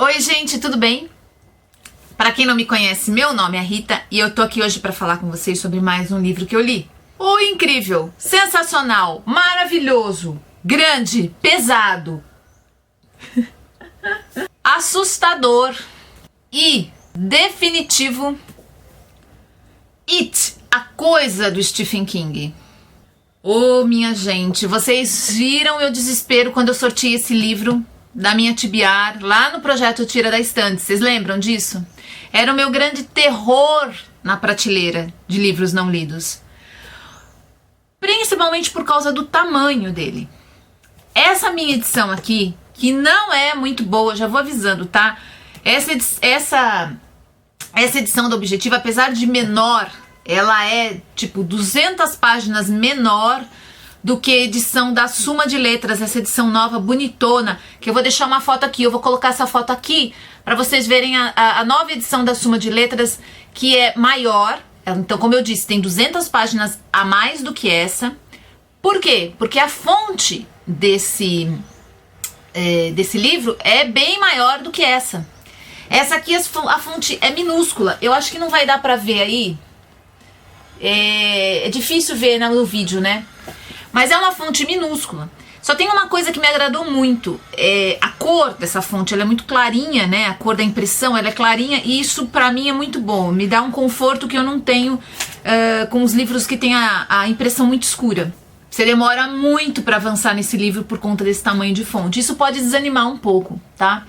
Oi gente, tudo bem? Para quem não me conhece, meu nome é Rita e eu tô aqui hoje para falar com vocês sobre mais um livro que eu li. O incrível, sensacional, maravilhoso, grande, pesado, assustador e definitivo It, a coisa do Stephen King. Oh, minha gente, vocês viram meu desespero quando eu sorteei esse livro da minha TBR lá no projeto Tira da Estante, vocês lembram disso? Era o meu grande terror na prateleira de livros não lidos. Principalmente por causa do tamanho dele. Essa minha edição aqui, que não é muito boa, já vou avisando, tá? Essa edição do Objetivo, apesar de menor, ela é tipo 200 páginas menor do que a edição da Suma de Letras, essa edição nova, bonitona, que eu vou deixar uma foto aqui, eu vou colocar essa foto aqui para vocês verem a nova edição da Suma de Letras, que é maior. Então, como eu disse, tem 200 páginas a mais do que essa. Por quê? Porque a fonte desse livro é bem maior do que essa. Essa aqui, a fonte é minúscula, eu acho que não vai dar para ver aí. É difícil ver no vídeo, né? Mas é uma fonte minúscula. Só tem uma coisa que me agradou muito. A cor dessa fonte, ela é muito clarinha, né? A cor da impressão, ela é clarinha. E isso pra mim é muito bom. Me dá um conforto que eu não tenho com os livros que tem a impressão muito escura. Você demora muito pra avançar nesse livro por conta desse tamanho de fonte. Isso pode desanimar um pouco, tá?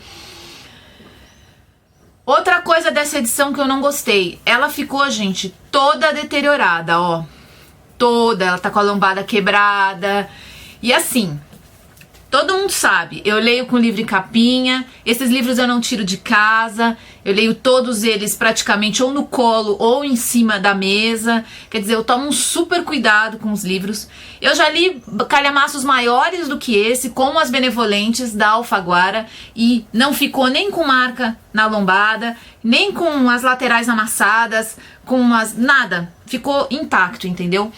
Outra coisa dessa edição que eu não gostei. Ela ficou, gente, toda deteriorada, ó. Toda, ela tá com a lombada quebrada. E assim, todo mundo sabe, eu leio com livro em capinha, esses livros eu não tiro de casa, eu leio todos eles praticamente ou no colo ou em cima da mesa, quer dizer, eu tomo um super cuidado com os livros. Eu já li calhamaços maiores do que esse, como As Benevolentes, da Alfaguara, e não ficou nem com marca na lombada, nem com as laterais amassadas, nada, ficou intacto, entendeu?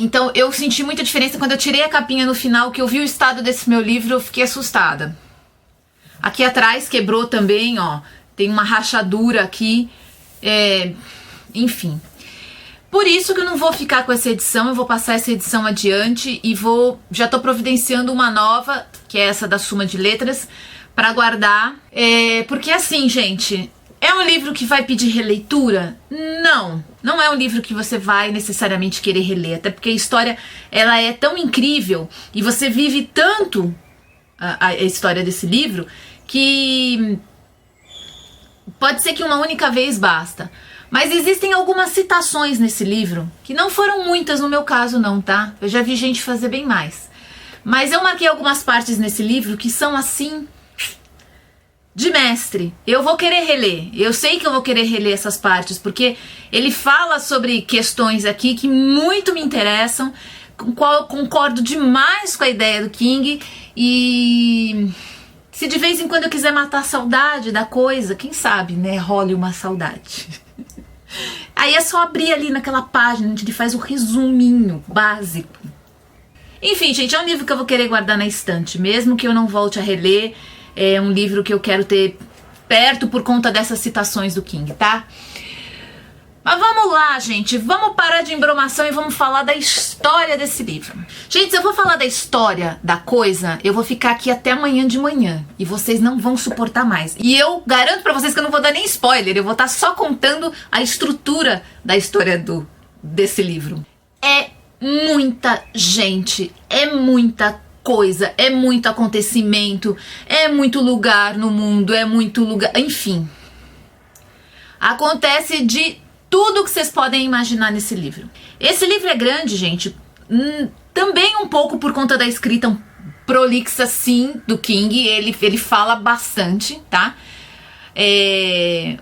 Então eu senti muita diferença quando eu tirei a capinha no final, que eu vi o estado desse meu livro, eu fiquei assustada. Aqui atrás quebrou também, ó, tem uma rachadura aqui, enfim. Por isso que eu não vou ficar com essa edição, eu vou passar essa edição adiante e já tô providenciando uma nova, que é essa da Suma de Letras, pra guardar. Porque assim, gente, é um livro que vai pedir releitura? Não é um livro que você vai necessariamente querer reler, até porque a história, ela é tão incrível e você vive tanto a história desse livro que pode ser que uma única vez basta. Mas existem algumas citações nesse livro, que não foram muitas no meu caso não, tá? Eu já vi gente fazer bem mais. Mas eu marquei algumas partes nesse livro que são assim, de mestre. Eu vou querer reler, eu sei que eu vou querer reler essas partes, porque ele fala sobre questões aqui que muito me interessam, com qual eu concordo demais com a ideia do King, e se de vez em quando eu quiser matar a saudade da coisa, quem sabe, né, role uma saudade. Aí é só abrir ali naquela página onde ele faz o resuminho básico. Enfim, gente, é um livro que eu vou querer guardar na estante, mesmo que eu não volte a reler. É um livro que eu quero ter perto por conta dessas citações do King, tá? Mas vamos lá, gente. Vamos parar de embromação e vamos falar da história desse livro. Gente, se eu vou falar da história da coisa, eu vou ficar aqui até amanhã de manhã. E vocês não vão suportar mais. E eu garanto pra vocês que eu não vou dar nem spoiler. Eu vou estar só contando a estrutura da história desse livro. É muita gente. É muita coisa, é muito acontecimento, é muito lugar no mundo, é muito lugar, enfim. Acontece de tudo que vocês podem imaginar nesse livro. Esse livro é grande, gente, também um pouco por conta da escrita prolixa, sim, do King. Ele fala bastante, tá?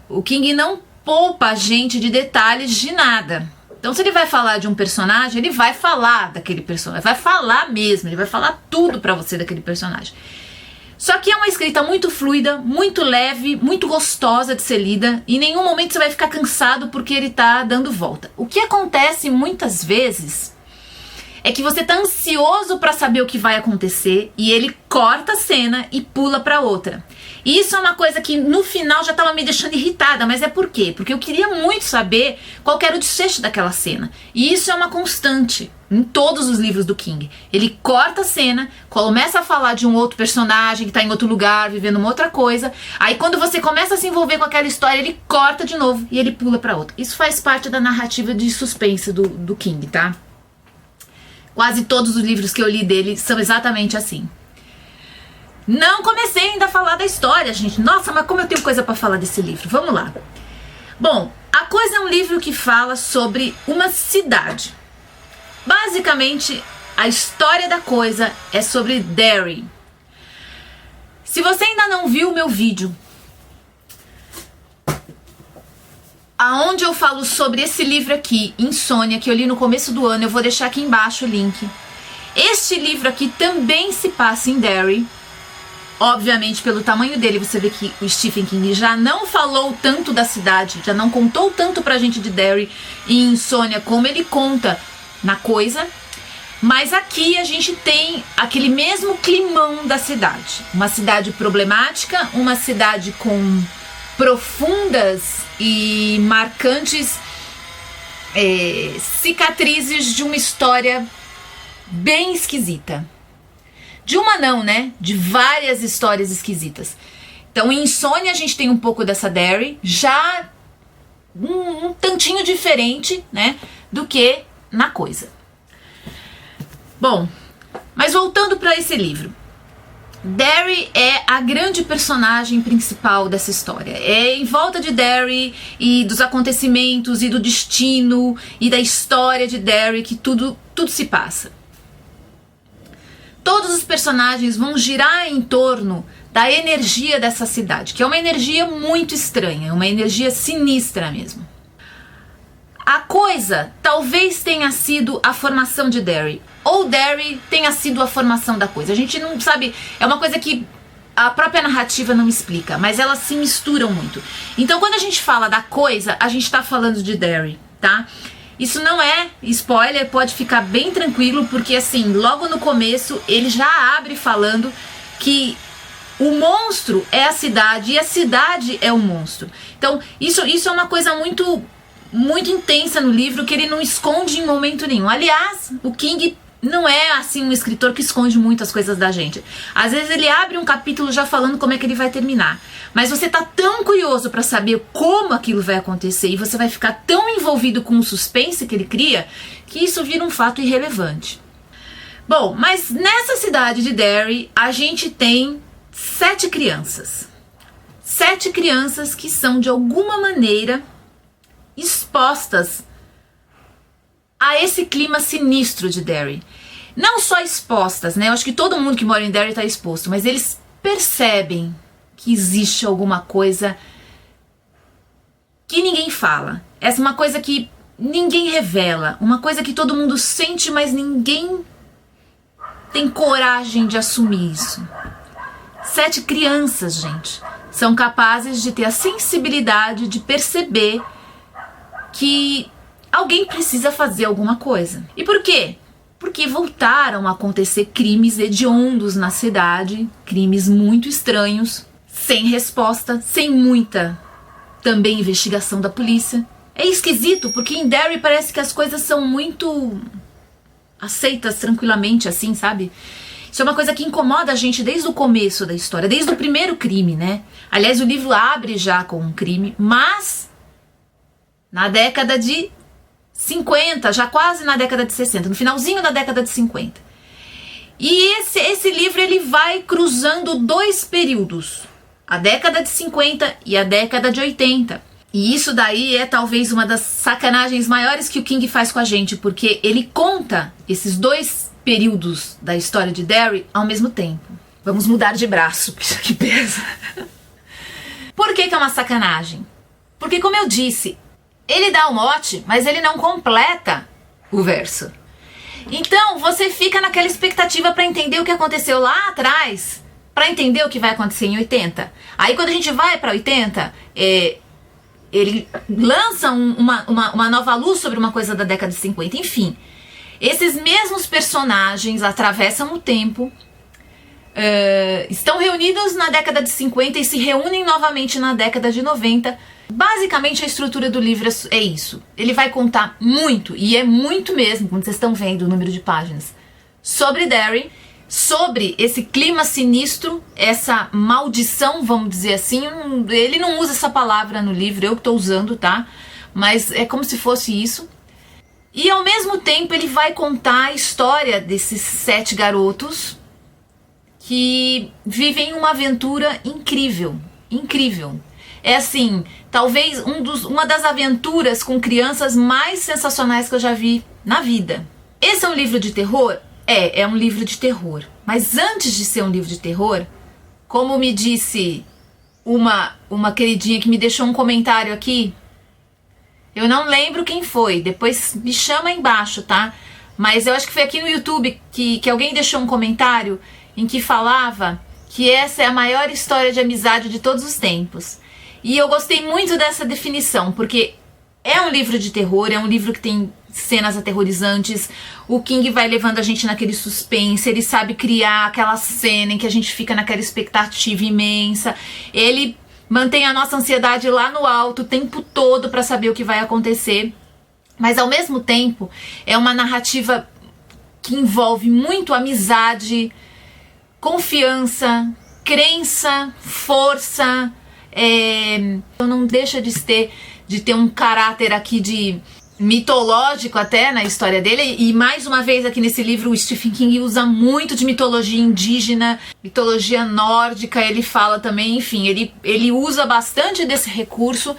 O King não poupa a gente de detalhes de nada. Então, se ele vai falar de um personagem, ele vai falar daquele personagem, vai falar mesmo, ele vai falar tudo pra você daquele personagem. Só que é uma escrita muito fluida, muito leve, muito gostosa de ser lida, e em nenhum momento você vai ficar cansado porque ele tá dando volta. O que acontece muitas vezes é que você tá ansioso pra saber o que vai acontecer e ele corta a cena e pula pra outra. E isso é uma coisa que no final já estava me deixando irritada, mas é por quê? Porque eu queria muito saber qual que era o desfecho daquela cena. E isso é uma constante em todos os livros do King. Ele corta a cena, começa a falar de um outro personagem que está em outro lugar, vivendo uma outra coisa. Aí quando você começa a se envolver com aquela história, ele corta de novo e ele pula para outra. Isso faz parte da narrativa de suspense do King, tá? Quase todos os livros que eu li dele são exatamente assim. Não comecei ainda a falar da história, gente. Nossa, mas como eu tenho coisa para falar desse livro. Vamos lá. Bom, A Coisa é um livro que fala sobre uma cidade. Basicamente, a história da coisa é sobre Derry. Se você ainda não viu o meu vídeo, aonde eu falo sobre esse livro aqui, Insônia, que eu li no começo do ano, eu vou deixar aqui embaixo o link. Este livro aqui também se passa em Derry. Obviamente, pelo tamanho dele, você vê que o Stephen King já não falou tanto da cidade, já não contou tanto pra gente de Derry e Insônia como ele conta na Coisa. Mas aqui a gente tem aquele mesmo climão da cidade. Uma cidade problemática, uma cidade com profundas e marcantes cicatrizes de uma história bem esquisita. De uma não, né? De várias histórias esquisitas. Então, em Insônia a gente tem um pouco dessa Derry, já um tantinho diferente, né? Do que na Coisa. Bom, mas voltando para esse livro. Derry é a grande personagem principal dessa história. É em volta de Derry e dos acontecimentos e do destino e da história de Derry que tudo se passa. Todos os personagens vão girar em torno da energia dessa cidade, que é uma energia muito estranha, uma energia sinistra mesmo. A Coisa talvez tenha sido a formação de Derry, ou Derry tenha sido a formação da Coisa. A gente não sabe, é uma coisa que a própria narrativa não explica, mas elas se misturam muito. Então quando a gente fala da Coisa, a gente está falando de Derry, tá? Isso não é spoiler, pode ficar bem tranquilo, porque assim, logo no começo ele já abre falando que o monstro é a cidade e a cidade é o monstro. Então isso é uma coisa muito intensa no livro, que ele não esconde em momento nenhum. Aliás, o King não é assim um escritor que esconde muitas coisas da gente. Às vezes ele abre um capítulo já falando como é que ele vai terminar. Mas você tá tão curioso para saber como aquilo vai acontecer e você vai ficar tão envolvido com o suspense que ele cria, que isso vira um fato irrelevante. Bom, mas nessa cidade de Derry a gente tem 7 crianças. 7 crianças que são de alguma maneira expostas a esse clima sinistro de Derry. Não só expostas, né? Eu acho que todo mundo que mora em Derry está exposto, mas eles percebem que existe alguma coisa que ninguém fala. Essa é uma coisa que ninguém revela, uma coisa que todo mundo sente, mas ninguém tem coragem de assumir isso. 7 crianças, gente, são capazes de ter a sensibilidade de perceber que alguém precisa fazer alguma coisa. E por quê? Porque voltaram a acontecer crimes hediondos na cidade, crimes muito estranhos, sem resposta, sem muita também investigação da polícia. É esquisito, porque em Derry parece que as coisas são muito aceitas tranquilamente, assim, sabe? Isso é uma coisa que incomoda a gente desde o começo da história, desde o primeiro crime, né? Aliás, o livro abre já com um crime, mas na década de 50, já quase na década de 60, no finalzinho da década de 50. E esse livro ele vai cruzando 2 períodos, a década de 50 e a década de 80. E isso daí é talvez uma das sacanagens maiores que o King faz com a gente, porque ele conta esses 2 períodos da história de Derry ao mesmo tempo. Vamos mudar de braço, isso aqui pesa. Por que é uma sacanagem? Porque, como eu disse, ele dá o mote, mas ele não completa o verso. Então, você fica naquela expectativa para entender o que aconteceu lá atrás, para entender o que vai acontecer em 80. Aí, quando a gente vai para 80, ele lança uma nova luz sobre uma coisa da década de 50. Enfim, esses mesmos personagens atravessam o tempo, estão reunidos na década de 50 e se reúnem novamente na década de 90. Basicamente a estrutura do livro é isso. Ele vai contar muito, e é muito mesmo, como vocês estão vendo o número de páginas, sobre Derry, sobre esse clima sinistro, essa maldição, vamos dizer assim. Ele não usa essa palavra no livro, eu que estou usando, tá? Mas é como se fosse isso. E ao mesmo tempo ele vai contar a história desses 7 garotos que vivem uma aventura incrível, incrível. É assim, talvez uma das aventuras com crianças mais sensacionais que eu já vi na vida. Esse é um livro de terror? É um livro de terror. Mas antes de ser um livro de terror, como me disse uma queridinha que me deixou um comentário aqui, eu não lembro quem foi, depois me chama aí embaixo, tá? Mas eu acho que foi aqui no YouTube que alguém deixou um comentário em que falava que essa é a maior história de amizade de todos os tempos. E eu gostei muito dessa definição, porque é um livro de terror, é um livro que tem cenas aterrorizantes. O King vai levando a gente naquele suspense, ele sabe criar aquela cena em que a gente fica naquela expectativa imensa. Ele mantém a nossa ansiedade lá no alto o tempo todo para saber o que vai acontecer. Mas ao mesmo tempo é uma narrativa que envolve muito amizade, confiança, crença, força. Não deixa de ter um caráter aqui de mitológico até na história dele. E mais uma vez aqui nesse livro o Stephen King usa muito de mitologia indígena, mitologia nórdica. Ele fala também, enfim, ele usa bastante desse recurso,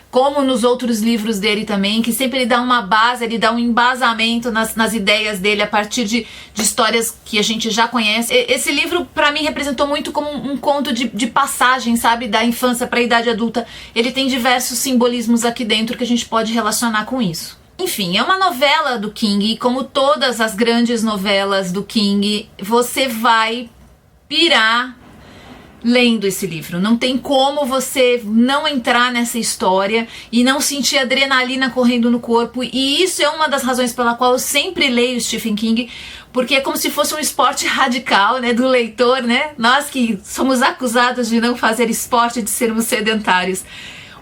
como nos outros livros dele também, que sempre ele dá uma base, ele dá um embasamento nas ideias dele a partir de histórias que a gente já conhece. Esse livro pra mim representou muito como um conto de passagem, sabe, da infância pra idade adulta. Ele tem diversos simbolismos aqui dentro que a gente pode relacionar com isso. Enfim, é uma novela do King, e como todas as grandes novelas do King, você vai pirar lendo esse livro. Não tem como você não entrar nessa história e não sentir adrenalina correndo no corpo. E isso é uma das razões pela qual eu sempre leio Stephen King, porque é como se fosse um esporte radical, né, do leitor, né? Nós que somos acusados de não fazer esporte, de sermos sedentários.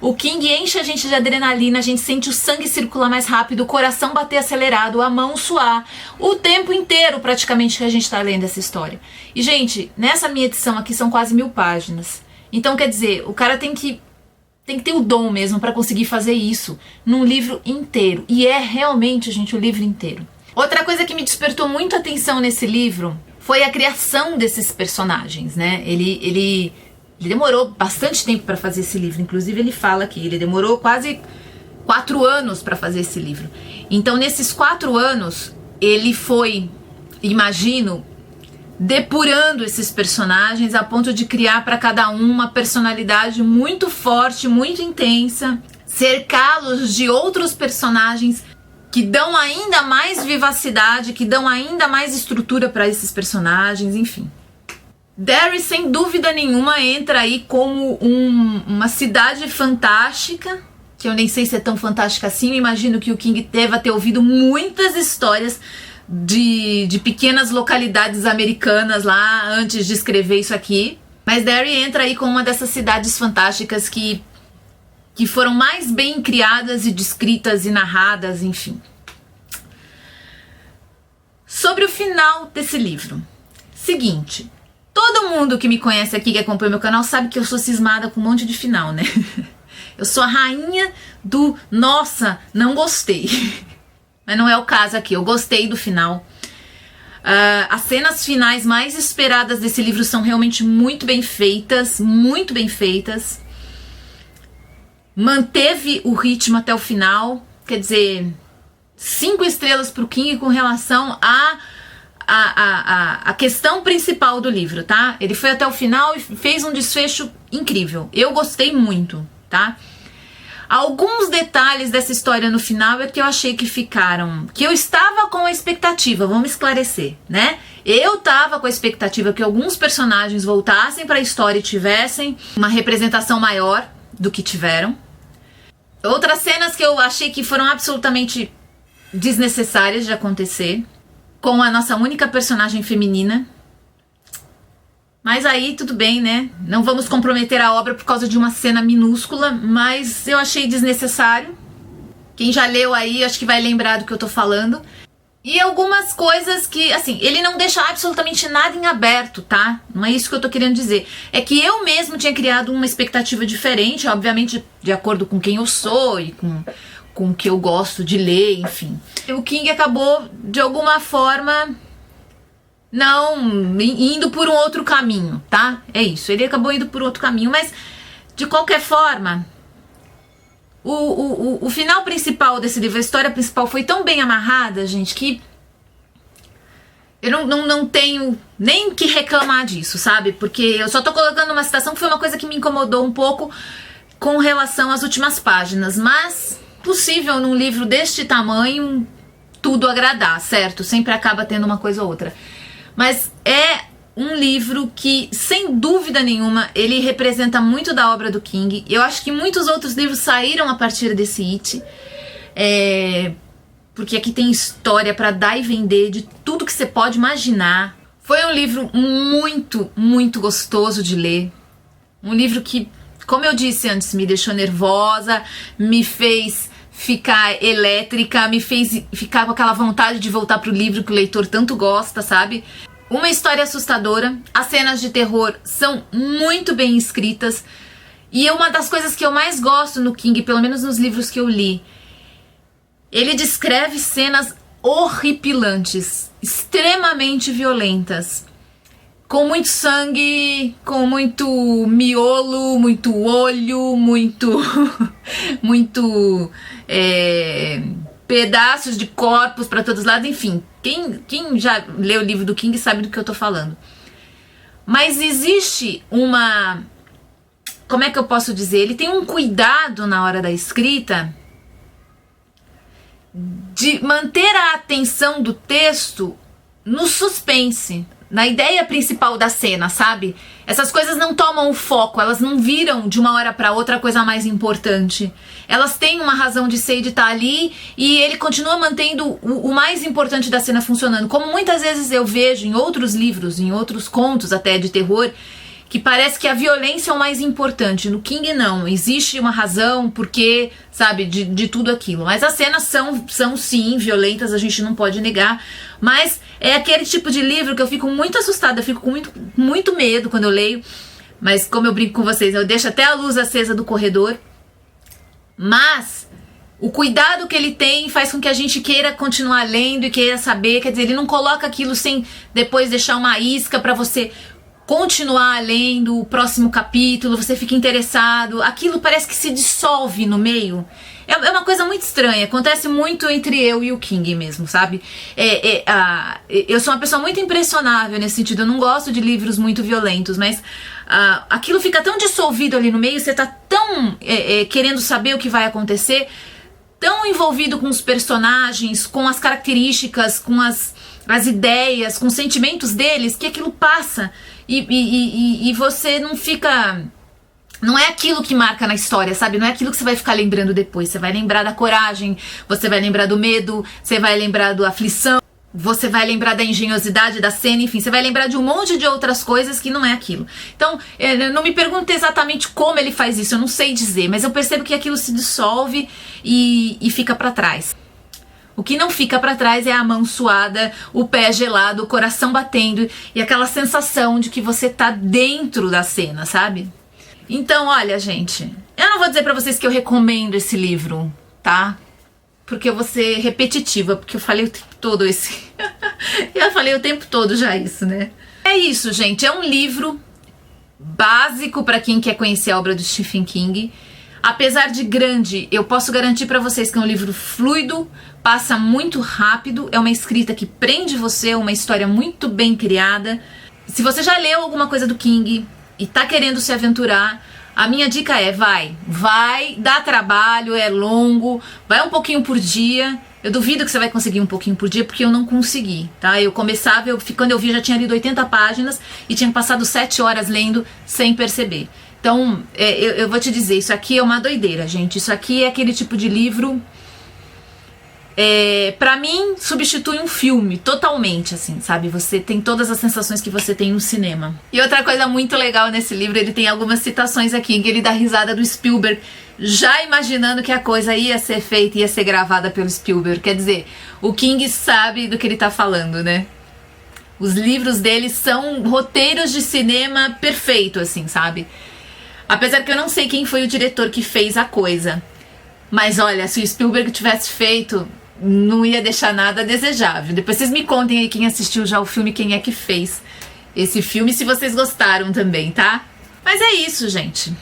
O King enche a gente de adrenalina, a gente sente o sangue circular mais rápido, o coração bater acelerado, a mão suar, o tempo inteiro praticamente que a gente tá lendo essa história. E, gente, nessa minha edição aqui são quase 1000 páginas. Então, quer dizer, o cara tem que ter o dom mesmo para conseguir fazer isso num livro inteiro. E é realmente, gente, o livro inteiro. Outra coisa que me despertou muito a atenção nesse livro foi a criação desses personagens, né? Ele demorou bastante tempo para fazer esse livro. Inclusive ele fala que ele demorou quase 4 anos para fazer esse livro. Então nesses 4 anos ele foi, imagino, depurando esses personagens a ponto de criar para cada um uma personalidade muito forte, muito intensa, cercá-los de outros personagens que dão ainda mais vivacidade, que dão ainda mais estrutura para esses personagens, enfim. Derry, sem dúvida nenhuma, entra aí como uma cidade fantástica, que eu nem sei se é tão fantástica assim. Eu imagino que o King deva ter ouvido muitas histórias de pequenas localidades americanas lá antes de escrever isso aqui. Mas Derry entra aí como uma dessas cidades fantásticas que foram mais bem criadas e descritas e narradas, enfim. Sobre o final desse livro. Seguinte... Todo mundo que me conhece aqui, que acompanha meu canal, sabe que eu sou cismada com um monte de final, né? Eu sou a rainha do nossa, não gostei. Mas não é o caso aqui, eu gostei do final. As cenas finais mais esperadas desse livro são realmente muito bem feitas, muito bem feitas. Manteve o ritmo até o final, quer dizer, 5 estrelas pro King com relação a questão principal do livro, tá? Ele foi até o final e fez um desfecho incrível. Eu gostei muito, tá? Alguns detalhes dessa história no final é que eu achei que ficaram... Que eu estava com a expectativa, vamos esclarecer, né? Eu estava com a expectativa que alguns personagens voltassem para a história e tivessem uma representação maior do que tiveram. Outras cenas que eu achei que foram absolutamente desnecessárias de acontecer, com a nossa única personagem feminina. Mas aí tudo bem, né? Não vamos comprometer a obra por causa de uma cena minúscula, mas eu achei desnecessário. Quem já leu aí, acho que vai lembrar do que eu tô falando. E algumas coisas que, assim, ele não deixa absolutamente nada em aberto, tá? Não é isso que eu tô querendo dizer. É que eu mesmo tinha criado uma expectativa diferente, obviamente de acordo com quem eu sou e com o que eu gosto de ler, enfim. O King acabou, de alguma forma, não indo por um outro caminho, tá? É isso, ele acabou indo por outro caminho, mas de qualquer forma, o final principal desse livro, a história principal foi tão bem amarrada, gente, que eu não tenho nem que reclamar disso, sabe? Porque eu só tô colocando uma citação que foi uma coisa que me incomodou um pouco com relação às últimas páginas, mas possível num livro deste tamanho tudo agradar, certo? Sempre acaba tendo uma coisa ou outra. Mas é um livro que, sem dúvida nenhuma, ele representa muito da obra do King. Eu acho que muitos outros livros saíram a partir desse It. Porque aqui tem história pra dar e vender de tudo que você pode imaginar. Foi um livro muito, muito gostoso de ler. Um livro que, como eu disse antes, me deixou nervosa, me fez ficar elétrica, me fez ficar com aquela vontade de voltar pro livro que o leitor tanto gosta, sabe? Uma história assustadora, as cenas de terror são muito bem escritas e uma das coisas que eu mais gosto no King, pelo menos nos livros que eu li, ele descreve cenas horripilantes, extremamente violentas, com muito sangue, com muito miolo, muito olho, muito pedaços de corpos para todos os lados, enfim. Quem já leu o livro do King sabe do que eu tô falando. Mas existe uma... Como é que eu posso dizer? Ele tem um cuidado na hora da escrita de manter a atenção do texto no suspense, na ideia principal da cena, sabe? Essas coisas não tomam o foco, elas não viram de uma hora para outra a coisa mais importante. Elas têm uma razão de ser e de estar ali e ele continua mantendo o mais importante da cena funcionando. Como muitas vezes eu vejo em outros livros, em outros contos até de terror, que parece que a violência é o mais importante. No King não, existe uma razão, porquê, sabe, de tudo aquilo. Mas as cenas são sim violentas, a gente não pode negar. Mas é aquele tipo de livro que eu fico muito assustada, eu fico com muito medo quando eu leio. Mas como eu brinco com vocês, eu deixo até a luz acesa do corredor. Mas o cuidado que ele tem faz com que a gente queira continuar lendo e queira saber. Quer dizer, ele não coloca aquilo sem depois deixar uma isca pra você continuar lendo o próximo capítulo, você fica interessado, aquilo parece que se dissolve no meio. É uma coisa muito estranha, acontece muito entre eu e o King mesmo, sabe? Eu sou uma pessoa muito impressionável nesse sentido, eu não gosto de livros muito violentos, mas aquilo fica tão dissolvido ali no meio, você tá tão querendo saber o que vai acontecer, tão envolvido com os personagens, com as características, com as ideias, com os sentimentos deles, que aquilo passa e você não fica... Não é aquilo que marca na história, sabe? Não é aquilo que você vai ficar lembrando depois. Você vai lembrar da coragem, você vai lembrar do medo, você vai lembrar da aflição, você vai lembrar da engenhosidade da cena, enfim, você vai lembrar de um monte de outras coisas que não é aquilo. Então, não me pergunte exatamente como ele faz isso, eu não sei dizer, mas eu percebo que aquilo se dissolve e fica pra trás. O que não fica pra trás é a mão suada, o pé gelado, o coração batendo e aquela sensação de que você tá dentro da cena, sabe? Então, olha, gente, eu não vou dizer pra vocês que eu recomendo esse livro, tá? Porque eu vou ser repetitiva, porque eu falei o tempo todo esse... eu falei o tempo todo já isso, né? É isso, gente, é um livro básico pra quem quer conhecer a obra do Stephen King. Apesar de grande, eu posso garantir pra vocês que é um livro fluido, passa muito rápido, é uma escrita que prende você, é uma história muito bem criada. Se você já leu alguma coisa do King e tá querendo se aventurar, a minha dica é vai, dá trabalho, é longo, vai um pouquinho por dia. Eu duvido que você vai conseguir um pouquinho por dia, porque eu não consegui, tá? Eu começava, quando eu vi, já tinha lido 80 páginas e tinha passado 7 horas lendo sem perceber. Então, eu vou te dizer, isso aqui é uma doideira, gente. Isso aqui é aquele tipo de livro Pra mim, substitui um filme totalmente, assim, sabe? Você tem todas as sensações que você tem no cinema. E outra coisa muito legal nesse livro, ele tem algumas citações aqui, que ele dá risada do Spielberg, já imaginando que a coisa ia ser feita, ia ser gravada pelo Spielberg. Quer dizer, o King sabe do que ele tá falando, né? Os livros dele são roteiros de cinema perfeito, assim, sabe? Apesar que eu não sei quem foi o diretor que fez a coisa. Mas olha, se o Spielberg tivesse feito, não ia deixar nada desejável. Depois vocês me contem aí quem assistiu já o filme, quem é que fez esse filme, se vocês gostaram também, tá? Mas é isso, gente.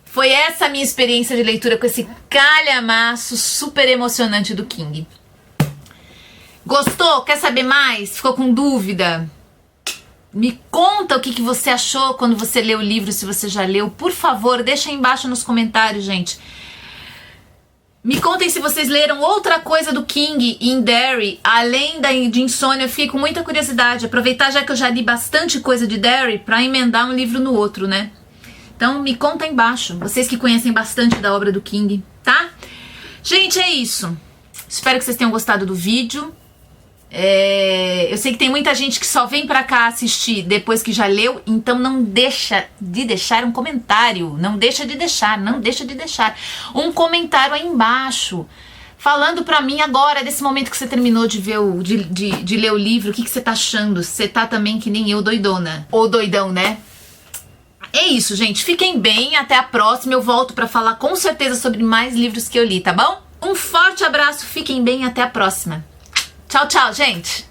Foi essa a minha experiência de leitura com esse calhamaço super emocionante do King. Gostou? Quer saber mais? Ficou com dúvida? Me conta o que você achou quando você leu o livro, se você já leu. Por favor, deixa aí embaixo nos comentários, gente. Me contem se vocês leram outra coisa do King em Derry, além de Insônia. Eu fiquei com muita curiosidade. Aproveitar já que eu já li bastante coisa de Derry para emendar um livro no outro, né? Então me conta aí embaixo, vocês que conhecem bastante da obra do King, tá? Gente, é isso. Espero que vocês tenham gostado do vídeo. Eu sei que tem muita gente que só vem pra cá assistir depois que já leu, então não deixa de deixar um comentário, não deixa de deixar um comentário aí embaixo, falando pra mim agora, desse momento que você terminou de ver de ler o livro, o que você tá achando, se você tá também que nem eu, doidona, ou doidão, né? É isso, gente, fiquem bem, até a próxima, eu volto pra falar com certeza sobre mais livros que eu li, tá bom? Um forte abraço, fiquem bem, até a próxima. Tchau, tchau, gente!